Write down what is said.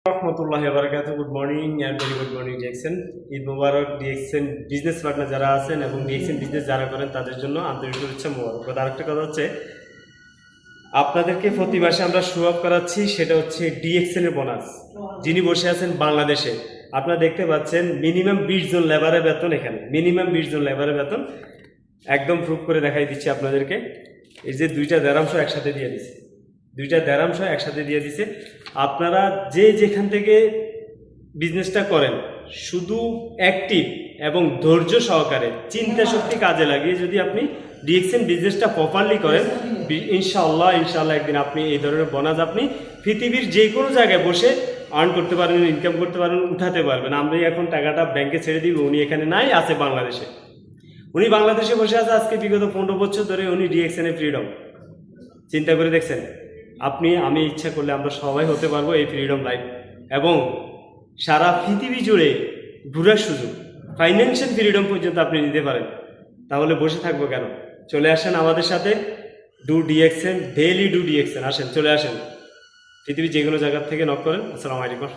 রহমতুল্লাহি ওয়া বারাকাতুহু। Good morning and very good morning DXN. Eid মোবারক ডিএক্সএন বিজনেস পার্টনার যারা আছেন এবং ডিএক্সএন বিজনেস যারা করেন তাদের জন্য আন্তরিক শুভেচ্ছা মোবারক। আরেকটা কথা হচ্ছে, আপনাদেরকে প্রতি মাসে আমরা শো আপ করাচ্ছি, সেটা হচ্ছে ডিএক্সএন এর বোনাস। যিনি বসে আছেন বাংলাদেশে, আপনারা দেখতে পাচ্ছেন মিনিমাম 20 জন লেবারের বেতন, এখানে মিনিমাম 20 জন লেবারের বেতন একদম প্রুফ করে দেখাই দিচ্ছি আপনাদেরকে। এই যে দুইটা দেড়াংশ একসাথে দিয়ে দিচ্ছে, দুইটা দেড়াংশ একসাথে দিয়ে দিছে। আপনারা যে যেখান থেকে বিজনেসটা করেন, শুধু অ্যাক্টিভ এবং ধৈর্য সহকারে চিন্তা শক্তি কাজে লাগিয়ে যদি আপনি ডিএক্সএন বিজনেসটা প্রপারলি করেন, ইনশাআল্লাহ একদিন আপনি এই ধরনের বোনাস আপনি পৃথিবীর যে কোনো জায়গায় বসে আর্ন করতে পারবেন, ইনকাম করতে পারবেন, উঠাতে পারবেন। আমরা এখন টাকাটা ব্যাংকে ছেড়ে দিব, উনি এখানে নাই, আছে বাংলাদেশে। উনি বাংলাদেশে বসে আছে আজকে বিগত 15 বছর ধরে, উনি ডিএক্সএন এর ফ্রিডম। চিন্তা করে দেখছেন, আপনি আমি ইচ্ছা করলে আমরা সবাই হতে পারবো এই ফ্রিডম লাইফ, এবং সারা পৃথিবী জুড়ে ঘুরার সুযোগ, ফাইন্যান্সিয়াল ফ্রিডম পর্যন্ত আপনি নিতে পারেন। তাহলে বসে থাকবো কেন? চলে আসেন আমাদের সাথে, do DXN, daily do DXN. আসেন, চলে আসেন, পৃথিবীর যে কোনো জায়গা থেকে নক করেন। আসসালামু আলাইকুম।